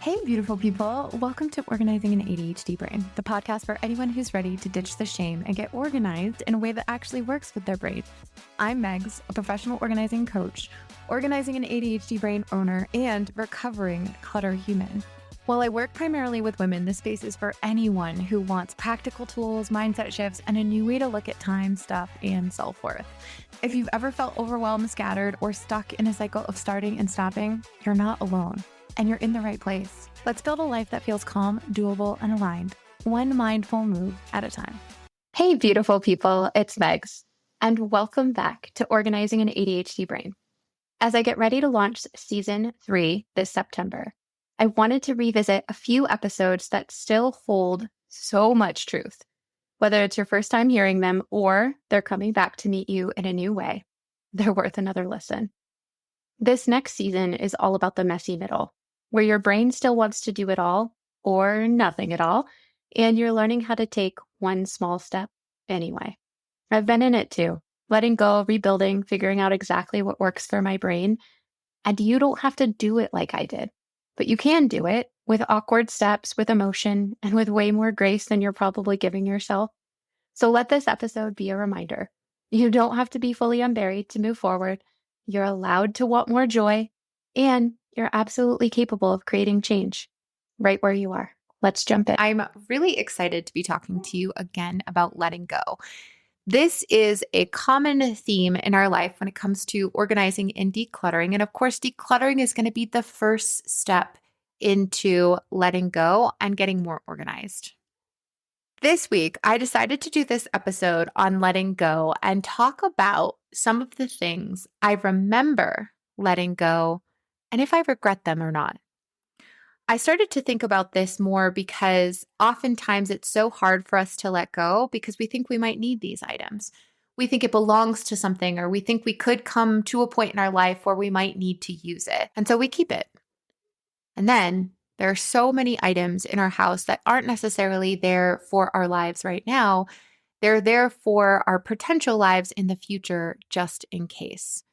Hey, beautiful people. Welcome to Organizing an ADHD Brain, the podcast for anyone who's ready to ditch the shame and get organized in a way that actually works with their brain. I'm Megs, a professional organizing coach, organizing an ADHD brain owner, and recovering clutter human. While I work primarily with women, this space is for anyone who wants practical tools, mindset shifts, and a new way to look at time, stuff, and self-worth. If you've ever felt overwhelmed, scattered, or stuck in a cycle of starting and stopping, you're not alone. And you're in the right place. Let's build a life that feels calm, doable, and aligned, one mindful move at a time. Hey, beautiful people, it's Megs, and welcome back to Organizing an ADHD Brain. As I get ready to launch season 3 this September, I wanted to revisit a few episodes that still hold so much truth. Whether it's your first time hearing them or they're coming back to meet you in a new way, they're worth another listen. This next season is all about the messy middle, where your brain still wants to do it all or nothing at all, and you're learning how to take one small step anyway. I've been in it too, letting go, rebuilding, figuring out exactly what works for my brain. And you don't have to do it like I did, but you can do it with awkward steps, with emotion, and with way more grace than you're probably giving yourself. So let this episode be a reminder. You don't have to be fully unburied to move forward. You're allowed to want more joy, and you're absolutely capable of creating change right where you are. Let's jump in. I'm really excited to be talking to you again about letting go. This is a common theme in our life when it comes to organizing and decluttering. And of course, decluttering is going to be the first step into letting go and getting more organized. This week, I decided to do this episode on letting go and talk about some of the things I remember letting go and if I regret them or not. I started to think about this more because oftentimes it's so hard for us to let go because we think we might need these items. We think it belongs to something, or we think we could come to a point in our life where we might need to use it. And so we keep it. And then there are so many items in our house that aren't necessarily there for our lives right now. They're there for our potential lives in the future, just in case.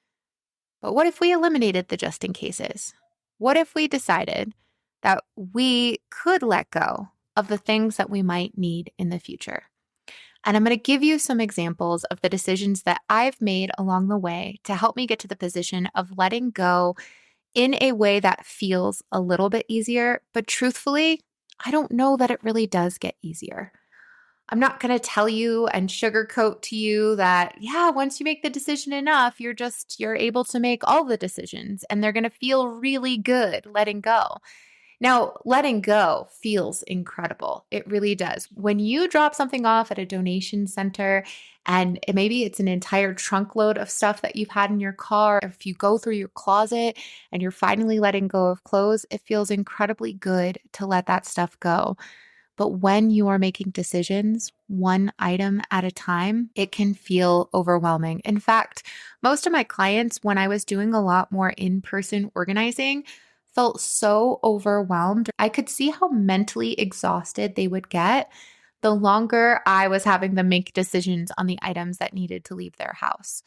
But what if we eliminated the just in cases? What if we decided that we could let go of the things that we might need in the future? And I'm going to give you some examples of the decisions that I've made along the way to help me get to the position of letting go in a way that feels a little bit easier. But truthfully, I don't know that it really does get easier. I'm not going to tell you and sugarcoat to you that, once you make the decision enough, you're able to make all the decisions and they're going to feel really good letting go. Now, letting go feels incredible. It really does. When you drop something off at a donation center and maybe it's an entire trunk load of stuff that you've had in your car, if you go through your closet and you're finally letting go of clothes, it feels incredibly good to let that stuff go. But when you are making decisions, one item at a time, it can feel overwhelming. In fact, most of my clients, when I was doing a lot more in-person organizing, felt so overwhelmed. I could see how mentally exhausted they would get the longer I was having them make decisions on the items that needed to leave their house.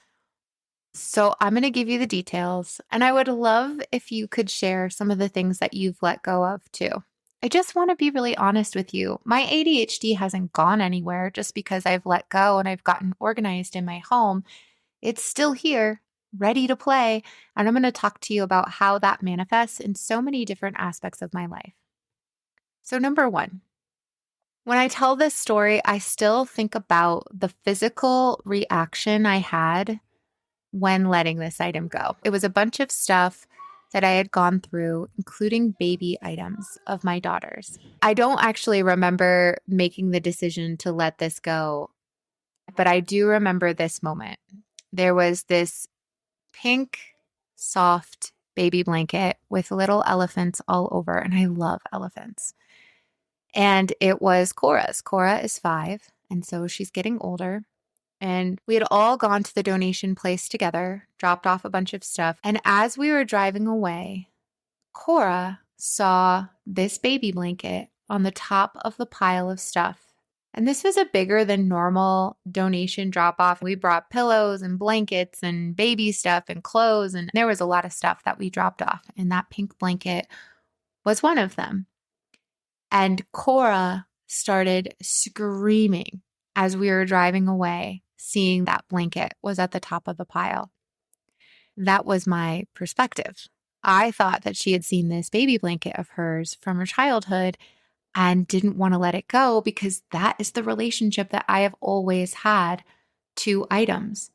So I'm going to give you the details, and I would love if you could share some of the things that you've let go of too. I just want to be really honest with you. My ADHD hasn't gone anywhere just because I've let go and I've gotten organized in my home. It's still here, ready to play. And I'm going to talk to you about how that manifests in so many different aspects of my life. So number one, when I tell this story, I still think about the physical reaction I had when letting this item go. It was a bunch of stuff that I had gone through, including baby items of my daughters. I don't actually remember making the decision to let this go, but I do remember this moment. There was this pink, soft baby blanket with little elephants all over, and I love elephants. And it was Cora's. Cora is 5, and so she's getting older. And we had all gone to the donation place together, dropped off a bunch of stuff. And as we were driving away, Cora saw this baby blanket on the top of the pile of stuff. And this was a bigger than normal donation drop off. We brought pillows and blankets and baby stuff and clothes. And there was a lot of stuff that we dropped off. And that pink blanket was one of them. And Cora started screaming as we were driving away, seeing that blanket was at the top of the pile. That was my perspective. I thought that she had seen this baby blanket of hers from her childhood and didn't want to let it go because that is the relationship that I have always had to items.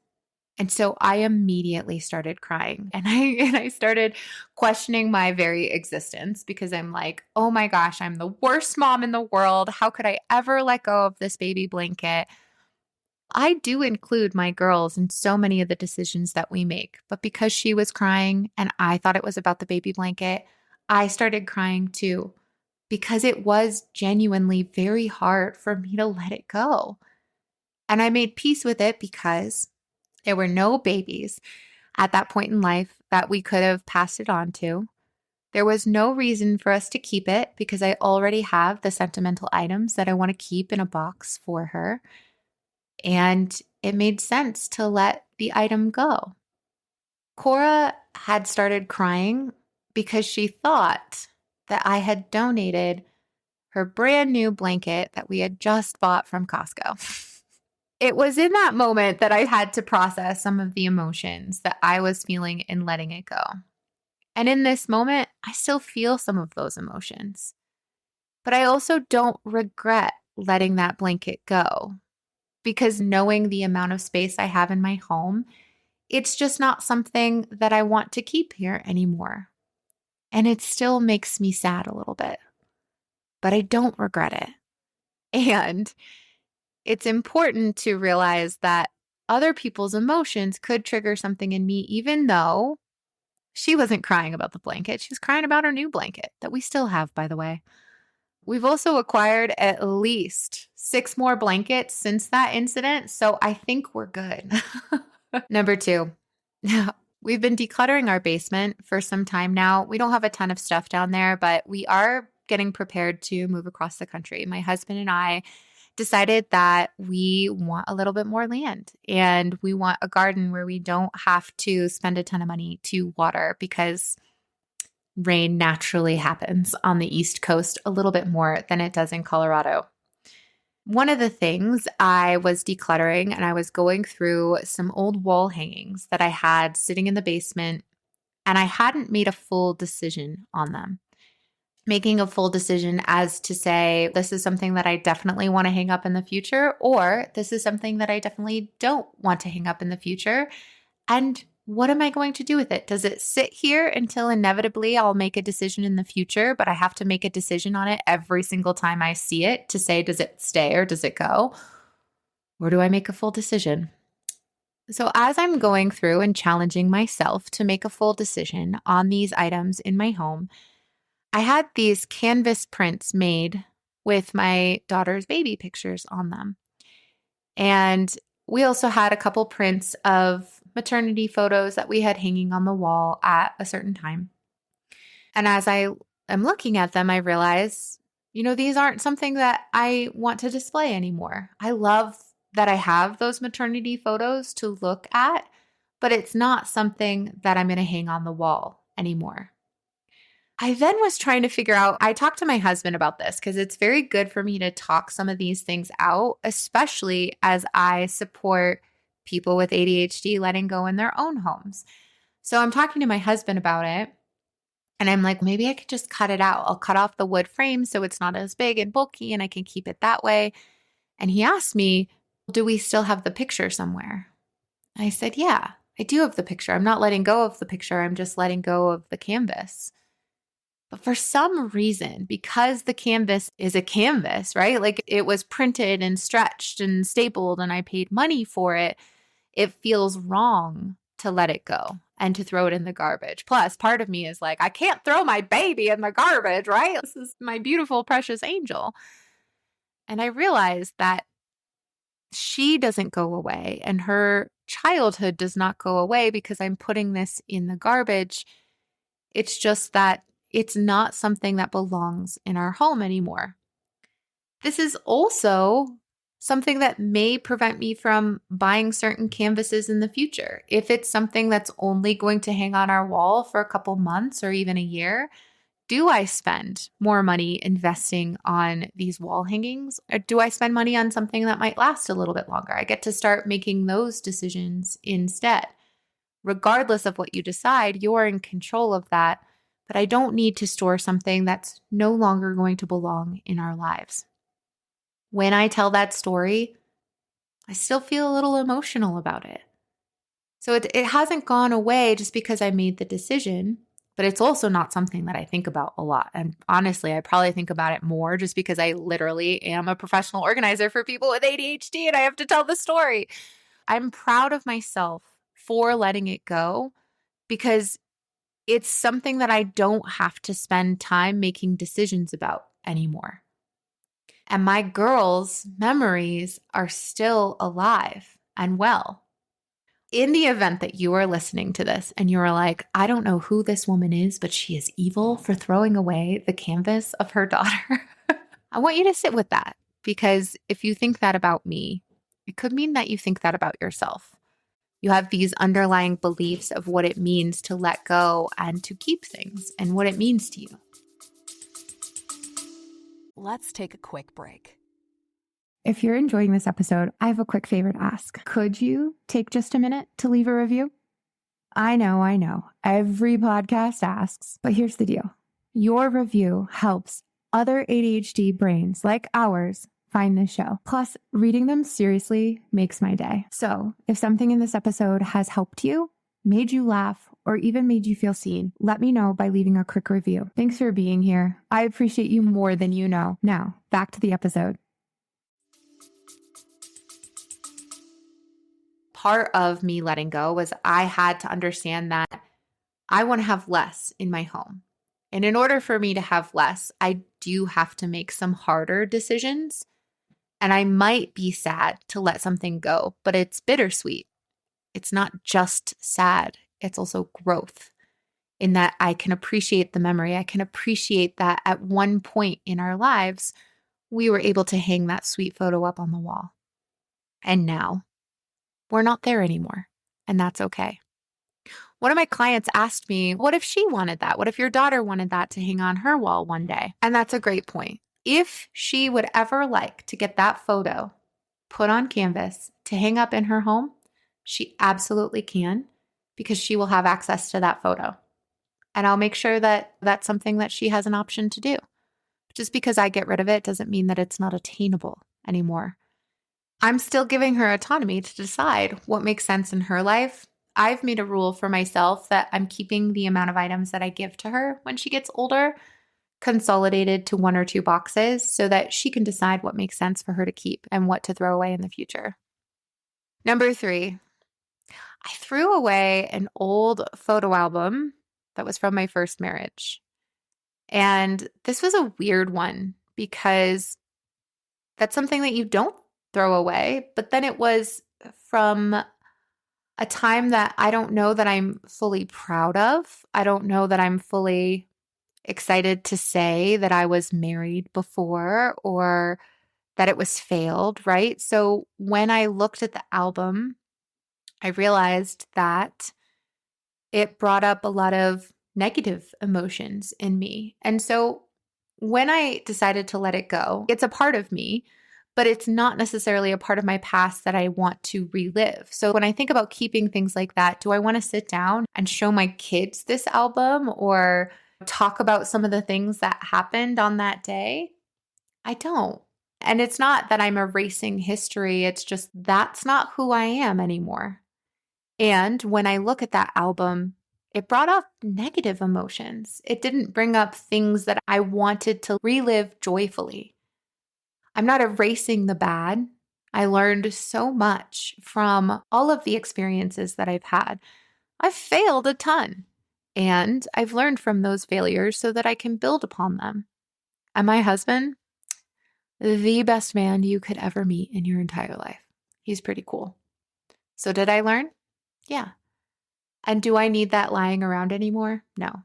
And so I immediately started crying and I started questioning my very existence because I'm like, oh my gosh, I'm the worst mom in the world. How could I ever let go of this baby blanket? I do include my girls in so many of the decisions that we make, but because she was crying and I thought it was about the baby blanket, I started crying too because it was genuinely very hard for me to let it go. And I made peace with it because there were no babies at that point in life that we could have passed it on to. There was no reason for us to keep it because I already have the sentimental items that I want to keep in a box for her. And it made sense to let the item go. Cora had started crying because she thought that I had donated her brand new blanket that we had just bought from Costco. It was in that moment that I had to process some of the emotions that I was feeling in letting it go. And in this moment, I still feel some of those emotions. But I also don't regret letting that blanket go because knowing the amount of space I have in my home, it's just not something that I want to keep here anymore. And it still makes me sad a little bit, but I don't regret it. And it's important to realize that other people's emotions could trigger something in me, even though she wasn't crying about the blanket. She was crying about her new blanket that we still have, by the way. We've also acquired at least 6 more blankets since that incident, so I think we're good. Number 2, we've been decluttering our basement for some time now. We don't have a ton of stuff down there, but we are getting prepared to move across the country. My husband and I decided that we want a little bit more land and we want a garden where we don't have to spend a ton of money to water because rain naturally happens on the East Coast a little bit more than it does in Colorado. One of the things I was decluttering and I was going through some old wall hangings that I had sitting in the basement and I hadn't made a full decision on them. Making a full decision as to say, this is something that I definitely want to hang up in the future, or this is something that I definitely don't want to hang up in the future. And what am I going to do with it? Does it sit here until inevitably I'll make a decision in the future, but I have to make a decision on it every single time I see it to say, does it stay or does it go? Or do I make a full decision? So as I'm going through and challenging myself to make a full decision on these items in my home, I had these canvas prints made with my daughter's baby pictures on them. And we also had a couple prints of maternity photos that we had hanging on the wall at a certain time. And as I am looking at them, I realize, these aren't something that I want to display anymore. I love that I have those maternity photos to look at, but it's not something that I'm going to hang on the wall anymore. I then was trying to figure out, I talked to my husband about this because it's very good for me to talk some of these things out, especially as I support people with ADHD letting go in their own homes. So I'm talking to my husband about it and I'm like, maybe I could just cut it out. I'll cut off the wood frame so it's not as big and bulky and I can keep it that way. And he asked me, do we still have the picture somewhere? And I said, yeah, I do have the picture. I'm not letting go of the picture. I'm just letting go of the canvas. But for some reason, because the canvas is a canvas, right? Like it was printed and stretched and stapled and I paid money for it, it feels wrong to let it go and to throw it in the garbage. Plus, part of me is like, I can't throw my baby in the garbage, right? This is my beautiful, precious angel. And I realized that she doesn't go away and her childhood does not go away because I'm putting this in the garbage. It's just that it's not something that belongs in our home anymore. This is also something that may prevent me from buying certain canvases in the future. If it's something that's only going to hang on our wall for a couple months or even a year, Do I spend more money investing on these wall hangings, or do I spend money on something that might last a little bit longer? I get to start making those decisions instead. Regardless of what you decide, you're in control of that, but I don't need to store something that's no longer going to belong in our lives. When I tell that story, I still feel a little emotional about it. So it hasn't gone away just because I made the decision, but it's also not something that I think about a lot. And honestly, I probably think about it more just because I literally am a professional organizer for people with ADHD and I have to tell the story. I'm proud of myself for letting it go because it's something that I don't have to spend time making decisions about anymore. And my girls' memories are still alive and well. In the event that you are listening to this and you're like, I don't know who this woman is, but she is evil for throwing away the canvas of her daughter, I want you to sit with that, because if you think that about me, it could mean that you think that about yourself. You have these underlying beliefs of what it means to let go and to keep things and what it means to you. Let's take a quick break. If you're enjoying this episode, I have a quick favor to ask. Could you take just a minute to leave a review? I know. Every podcast asks, but here's the deal. Your review helps other ADHD brains like ours find this show. Plus, reading them seriously makes my day. So if something in this episode has helped you, made you laugh, or even made you feel seen, let me know by leaving a quick review. Thanks for being here. I appreciate you more than you know. Now, back to the episode. Part of me letting go was I had to understand that I want to have less in my home. And in order for me to have less, I do have to make some harder decisions. And I might be sad to let something go, but it's bittersweet. It's not just sad. It's also growth in that I can appreciate the memory. I can appreciate that at one point in our lives, we were able to hang that sweet photo up on the wall. And now we're not there anymore. And that's okay. One of my clients asked me, what if she wanted that? What if your daughter wanted that to hang on her wall one day? And that's a great point. If she would ever like to get that photo put on canvas to hang up in her home, she absolutely can, because she will have access to that photo. And I'll make sure that that's something that she has an option to do. Just because I get rid of it doesn't mean that it's not attainable anymore. I'm still giving her autonomy to decide what makes sense in her life. I've made a rule for myself that I'm keeping the amount of items that I give to her when she gets older consolidated to 1 or 2 boxes so that she can decide what makes sense for her to keep and what to throw away in the future. Number 3, I threw away an old photo album that was from my first marriage. And this was a weird one because that's something that you don't throw away, but then it was from a time that I don't know that I'm fully proud of. I don't know that I'm fully excited to say that I was married before or that it was failed, right? So when I looked at the album, I realized that it brought up a lot of negative emotions in me. And so when I decided to let it go, it's a part of me, but it's not necessarily a part of my past that I want to relive. So when I think about keeping things like that, do I want to sit down and show my kids this album or talk about some of the things that happened on that day? I don't. And it's not that I'm erasing history. It's just that's not who I am anymore. And when I look at that album, it brought up negative emotions. It didn't bring up things that I wanted to relive joyfully. I'm not erasing the bad. I learned so much from all of the experiences that I've had. I've failed a ton, and I've learned from those failures so that I can build upon them. And my husband, the best man you could ever meet in your entire life. He's pretty cool. So did I learn? Yeah. And do I need that lying around anymore? No.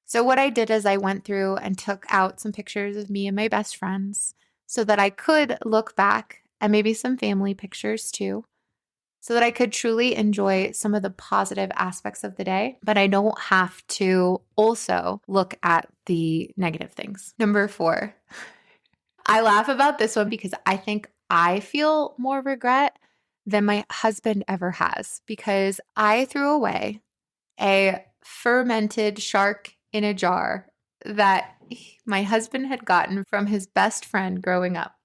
So what I did is I went through and took out some pictures of me and my best friends so that I could look back, and maybe some family pictures too, so that I could truly enjoy some of the positive aspects of the day, but I don't have to also look at the negative things. Number 4, I laugh about this one because I think I feel more regret than my husband ever has, because I threw away a fermented shark in a jar that my husband had gotten from his best friend growing up.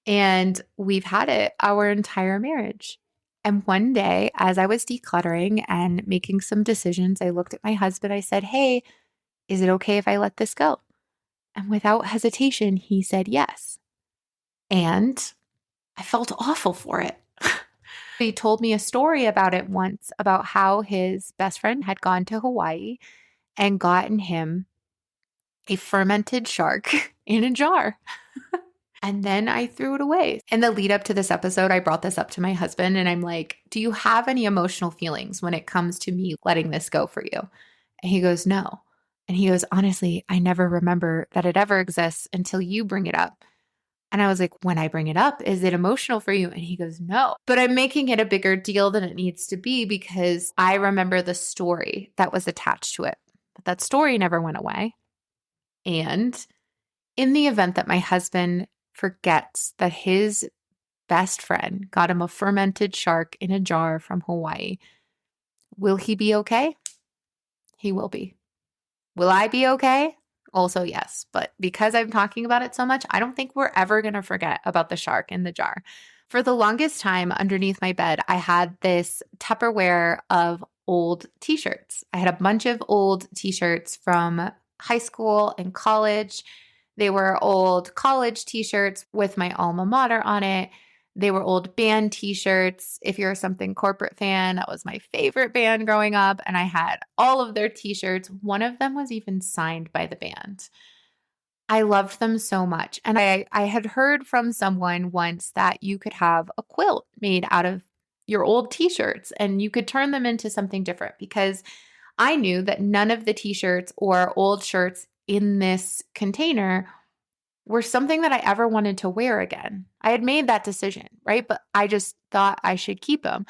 And we've had it our entire marriage. And one day, as I was decluttering and making some decisions, I looked at my husband. I said, "Hey, is it okay if I let this go?" And without hesitation, he said yes. And I felt awful for it. He told me a story about it once, about how his best friend had gone to Hawaii and gotten him a fermented shark in a jar. And then I threw it away. In the lead up to this episode, I brought this up to my husband and I'm like, "Do you have any emotional feelings when it comes to me letting this go for you?" And he goes, "No." And he goes, "Honestly, I never remember that it ever exists until you bring it up." And I was like, "When I bring it up, is it emotional for you?" And he goes, "No." But I'm making it a bigger deal than it needs to be because I remember the story that was attached to it. But that story never went away. And in the event that my husband forgets that his best friend got him a fermented shark in a jar from Hawaii, will he be okay? He will be. Will I be okay? Also, yes. But because I'm talking about it so much, I don't think we're ever going to forget about the shark in the jar. For the longest time, underneath my bed, I had this Tupperware of old t-shirts. I had a bunch of old t-shirts from high school and college. They were old college t-shirts with my alma mater on it. They were old band t-shirts. If you're a Something Corporate fan, that was my favorite band growing up. And I had all of their t-shirts. One of them was even signed by the band. I loved them so much. And I had heard from someone once that you could have a quilt made out of your old t-shirts and you could turn them into something different, because I knew that none of the t-shirts or old shirts in this container were something that I ever wanted to wear again. I had made that decision, right? But I just thought I should keep them,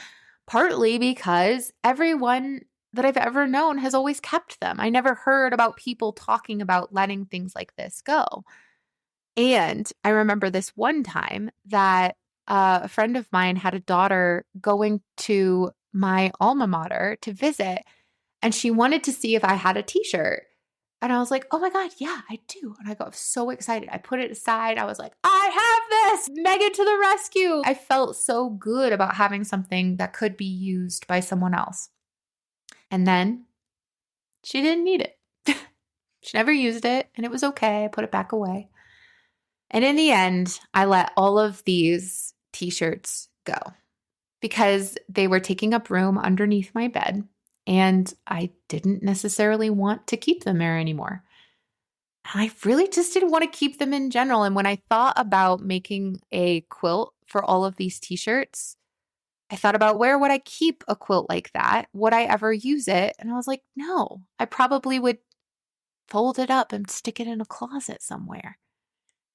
partly because everyone that I've ever known has always kept them. I never heard about people talking about letting things like this go. And I remember this one time that a friend of mine had a daughter going to my alma mater to visit, and she wanted to see if I had a t-shirt. And I was like, "Oh my God, yeah, I do." And I got so excited. I put it aside. I was like, "I have this! Megan to the rescue." I felt so good about having something that could be used by someone else. And then she didn't need it. She never used it, and it was okay. I put it back away. And in the end, I let all of these t-shirts go because they were taking up room underneath my bed. And I didn't necessarily want to keep them there anymore. I really just didn't want to keep them in general. And when I thought about making a quilt for all of these t-shirts, I thought about, where would I keep a quilt like that? Would I ever use it? And I was like, no, I probably would fold it up and stick it in a closet somewhere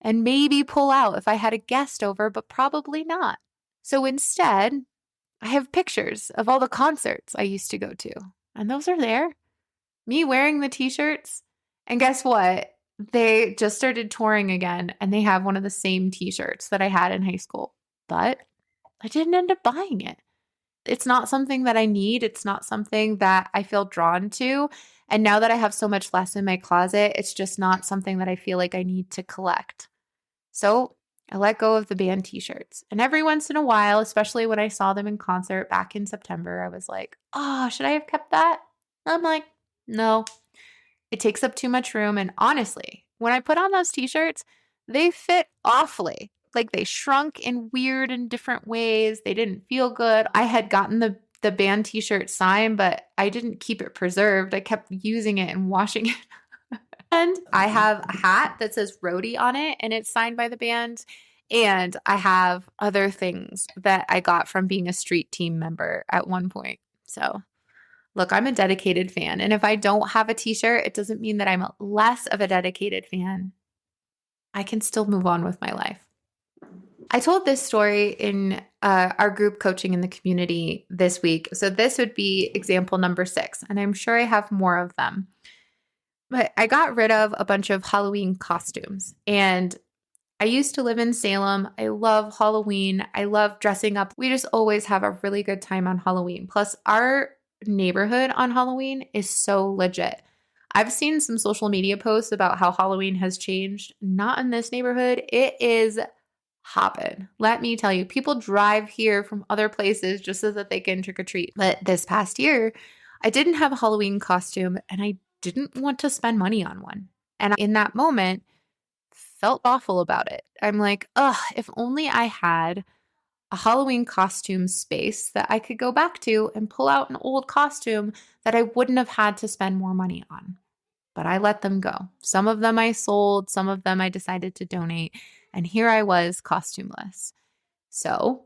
and maybe pull out if I had a guest over, but probably not. So instead, I have pictures of all the concerts I used to go to, and those are there. Me wearing the t-shirts. And guess what? They just started touring again, and they have one of the same t-shirts that I had in high school, but I didn't end up buying it. It's not something that I need. It's not something that I feel drawn to. And now that I have so much less in my closet, it's just not something that I feel like I need to collect. So I let go of the band t-shirts. And every once in a while, especially when I saw them in concert back in September, I was like, "Oh, should I have kept that?" I'm like, no, it takes up too much room. And honestly, when I put on those t-shirts, they fit awfully. Like, they shrunk in weird and different ways. They didn't feel good. I had gotten the band t-shirt signed, but I didn't keep it preserved. I kept using it and washing it. And I have a hat that says Roadie on it, and it's signed by the band. And I have other things that I got from being a street team member at one point. So look, I'm a dedicated fan. And if I don't have a t-shirt, it doesn't mean that I'm less of a dedicated fan. I can still move on with my life. I told this story in our group coaching in the community this week. So this would be example number 6, and I'm sure I have more of them. But I got rid of a bunch of Halloween costumes, and I used to live in Salem. I love Halloween. I love dressing up. We just always have a really good time on Halloween. Plus, our neighborhood on Halloween is so legit. I've seen some social media posts about how Halloween has changed. Not in this neighborhood. It is hopping. Let me tell you, people drive here from other places just so that they can trick or treat. But this past year, I didn't have a Halloween costume and I didn't want to spend money on one. And in that moment, felt awful about it. I'm like, if only I had a Halloween costume space that I could go back to and pull out an old costume that I wouldn't have had to spend more money on. But I let them go. Some of them I sold, some of them I decided to donate, and here I was costumeless. So,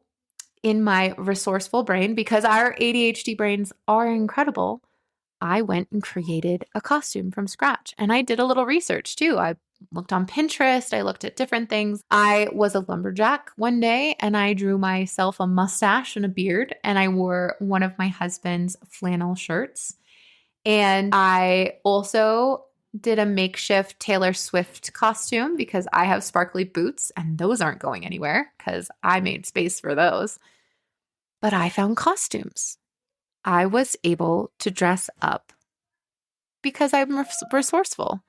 in my resourceful brain, because our ADHD brains are incredible, I went and created a costume from scratch. And I did a little research too. I looked on Pinterest. I looked at different things. I was a lumberjack one day and I drew myself a mustache and a beard, and I wore one of my husband's flannel shirts. And I also did a makeshift Taylor Swift costume because I have sparkly boots and those aren't going anywhere because I made space for those. But I found costumes. I was able to dress up because I'm resourceful.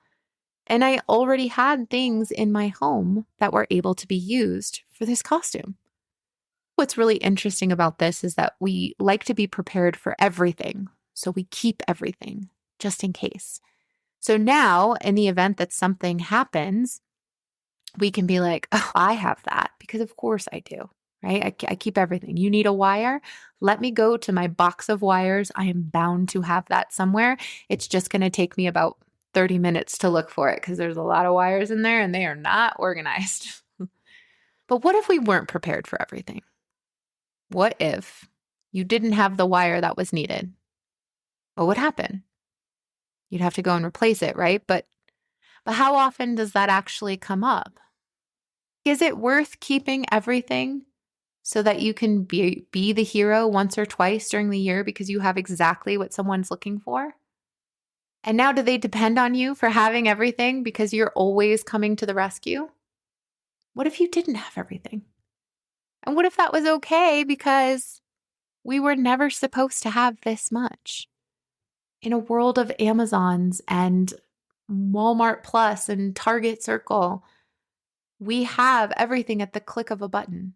And I already had things in my home that were able to be used for this costume. What's really interesting about this is that we like to be prepared for everything. So we keep everything just in case. So now, in the event that something happens, we can be like, oh, I have that because of course I do, right? I keep everything. You need a wire? Let me go to my box of wires. I am bound to have that somewhere. It's just going to take me about 30 minutes to look for it because there's a lot of wires in there and they are not organized. But what if we weren't prepared for everything? What if you didn't have the wire that was needed? What would happen? You'd have to go and replace it, right? But how often does that actually come up? Is it worth keeping everything so that you can be the hero once or twice during the year because you have exactly what someone's looking for? And now do they depend on you for having everything because you're always coming to the rescue? What if you didn't have everything? And what if that was okay because we were never supposed to have this much? In a world of Amazons and Walmart Plus and Target Circle, we have everything at the click of a button.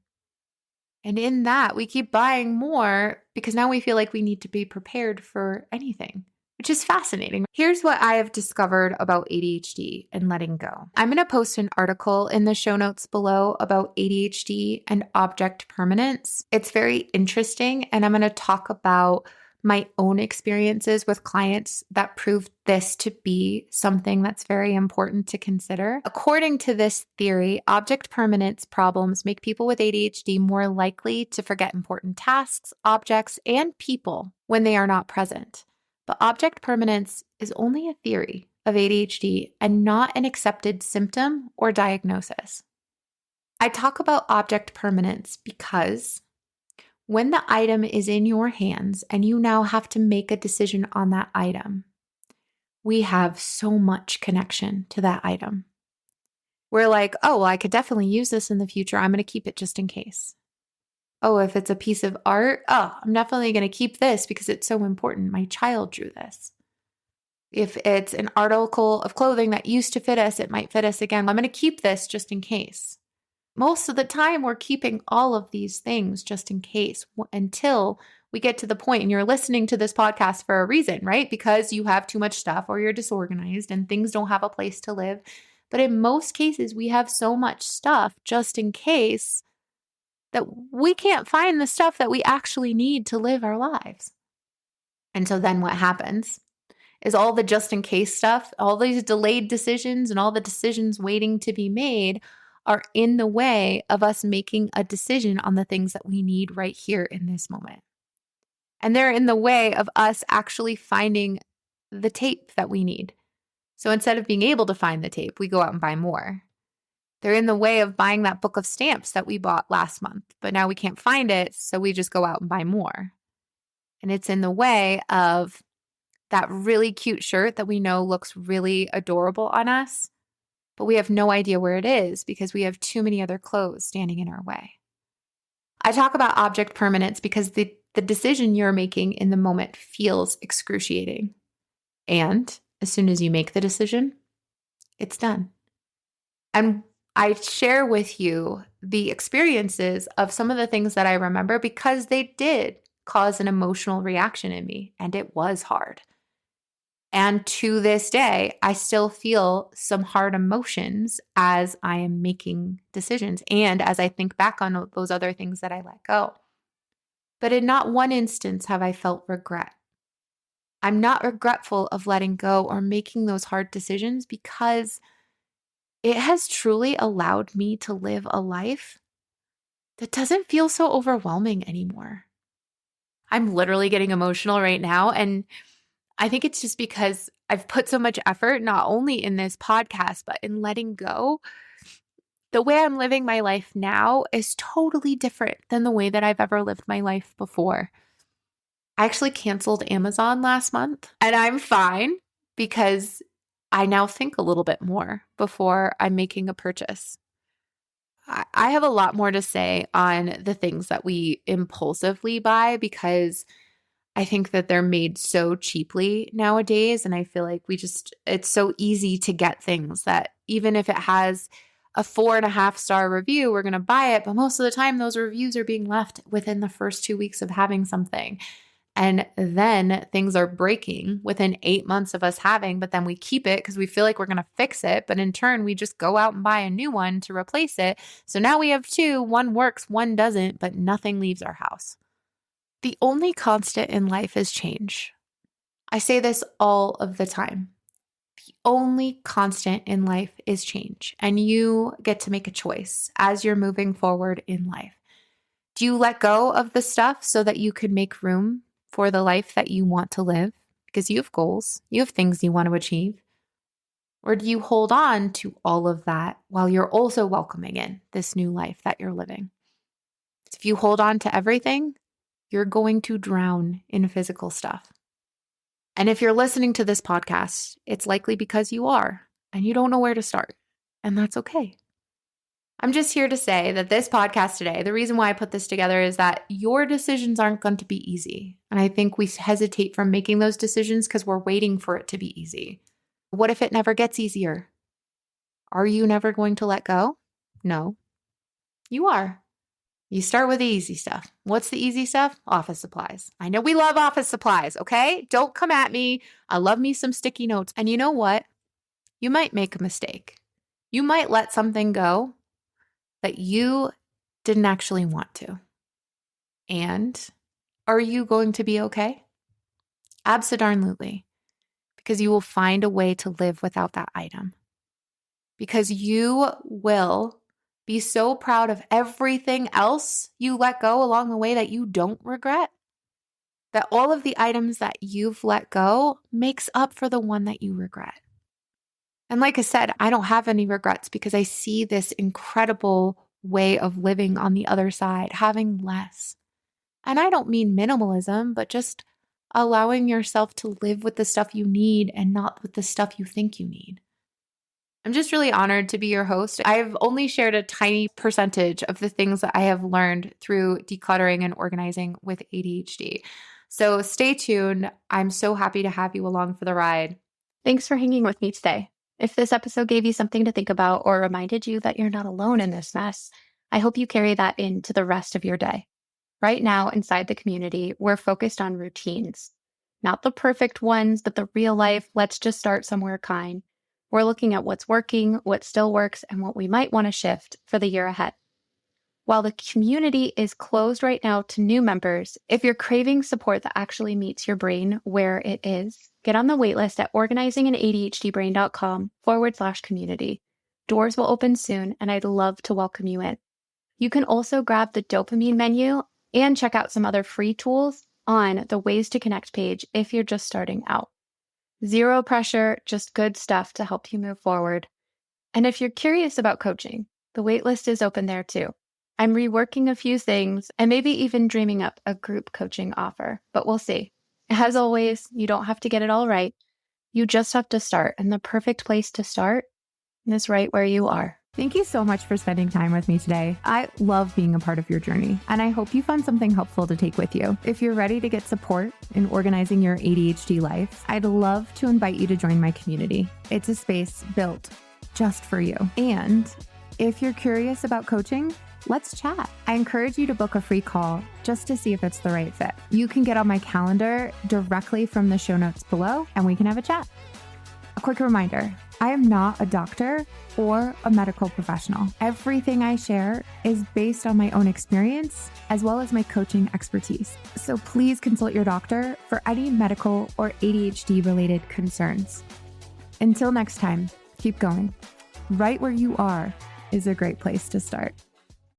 And in that, we keep buying more because now we feel like we need to be prepared for anything, which is fascinating. Here's what I have discovered about ADHD and letting go. I'm going to post an article in the show notes below about ADHD and object permanence. It's very interesting, and I'm going to talk about my own experiences with clients that proved this to be something that's very important to consider. According to this theory, object permanence problems make people with ADHD more likely to forget important tasks, objects, and people when they are not present. But object permanence is only a theory of ADHD and not an accepted symptom or diagnosis. I talk about object permanence because when the item is in your hands and you now have to make a decision on that item, we have so much connection to that item. We're like, oh, well, I could definitely use this in the future. I'm going to keep it just in case. Oh, if it's a piece of art, I'm definitely going to keep this because it's so important. My child drew this. If it's an article of clothing that used to fit us, it might fit us again. I'm going to keep this just in case. Most of the time, we're keeping all of these things just in case until we get to the point, and you're listening to this podcast for a reason, right? Because you have too much stuff or you're disorganized and things don't have a place to live. But in most cases, we have so much stuff just in case that we can't find the stuff that we actually need to live our lives. And so then what happens is all the just in case stuff, all these delayed decisions and all the decisions waiting to be made are in the way of us making a decision on the things that we need right here in this moment. And they're in the way of us actually finding the tape that we need. So instead of being able to find the tape, we go out and buy more. They're in the way of buying that book of stamps that we bought last month, but now we can't find it, so we just go out and buy more. And it's in the way of that really cute shirt that we know looks really adorable on us, but we have no idea where it is because we have too many other clothes standing in our way. I talk about object permanence because the decision you're making in the moment feels excruciating. And as soon as you make the decision, it's done. And I share with you the experiences of some of the things that I remember because they did cause an emotional reaction in me, and it was hard. And to this day, I still feel some hard emotions as I am making decisions and as I think back on those other things that I let go. But in not one instance have I felt regret. I'm not regretful of letting go or making those hard decisions because it has truly allowed me to live a life that doesn't feel so overwhelming anymore. I'm literally getting emotional right now. And I think it's just because I've put so much effort, not only in this podcast, but in letting go. The way I'm living my life now is totally different than the way that I've ever lived my life before. I actually canceled Amazon last month, and I'm fine because I now think a little bit more before I'm making a purchase. I have a lot more to say on the things that we impulsively buy because I think that they're made so cheaply nowadays. And I feel like it's so easy to get things that even if it has a 4.5-star review, we're going to buy it. But most of the time, those reviews are being left within the first 2 weeks of having something. And then things are breaking within 8 months of us having, but then we keep it because we feel like we're going to fix it. But in turn, we just go out and buy a new one to replace it. So now we have two, one works, one doesn't, but nothing leaves our house. The only constant in life is change. I say this all of the time. The only constant in life is change, and you get to make a choice as you're moving forward in life. Do you let go of the stuff so that you can make room for the life that you want to live? Because you have goals, you have things you want to achieve. Or do you hold on to all of that while you're also welcoming in this new life that you're living? If you hold on to everything, you're going to drown in physical stuff. And if you're listening to this podcast, it's likely because you are, and you don't know where to start. And that's okay. I'm just here to say that this podcast today, the reason why I put this together is that your decisions aren't going to be easy. And I think we hesitate from making those decisions because we're waiting for it to be easy. What if it never gets easier? Are you never going to let go? No, you are. You start with the easy stuff. What's the easy stuff? Office supplies. I know we love office supplies, okay? Don't come at me. I love me some sticky notes. And you know what? You might make a mistake. You might let something go that you didn't actually want to. And are you going to be okay? Abso-darn-lutely. Because you will find a way to live without that item. Because you will be so proud of everything else you let go along the way that you don't regret, that all of the items that you've let go makes up for the one that you regret. And like I said, I don't have any regrets because I see this incredible way of living on the other side, having less. And I don't mean minimalism, but just allowing yourself to live with the stuff you need and not with the stuff you think you need. I'm just really honored to be your host. I've only shared a tiny percentage of the things that I have learned through decluttering and organizing with ADHD. So stay tuned. I'm so happy to have you along for the ride. Thanks for hanging with me today. If this episode gave you something to think about or reminded you that you're not alone in this mess, I hope you carry that into the rest of your day. Right now, inside the community, we're focused on routines. Not the perfect ones, but the real life, let's just start somewhere kind. We're looking at what's working, what still works, and what we might want to shift for the year ahead. While the community is closed right now to new members, if you're craving support that actually meets your brain where it is, get on the waitlist at organizinganadhdbrain.com/community. Doors will open soon, and I'd love to welcome you in. You can also grab the dopamine menu and check out some other free tools on the Ways to Connect page if you're just starting out. Zero pressure, just good stuff to help you move forward. And if you're curious about coaching, the waitlist is open there too. I'm reworking a few things and maybe even dreaming up a group coaching offer, but we'll see. As always, you don't have to get it all right. You just have to start, and the perfect place to start is right where you are. Thank you so much for spending time with me today. I love being a part of your journey, and I hope you found something helpful to take with you. If you're ready to get support in organizing your ADHD life, I'd love to invite you to join my community. It's a space built just for you. And if you're curious about coaching, let's chat. I encourage you to book a free call just to see if it's the right fit. You can get on my calendar directly from the show notes below, and we can have a chat. A quick reminder, I am not a doctor or a medical professional. Everything I share is based on my own experience as well as my coaching expertise. So please consult your doctor for any medical or ADHD related concerns. Until next time, keep going. Right where you are is a great place to start.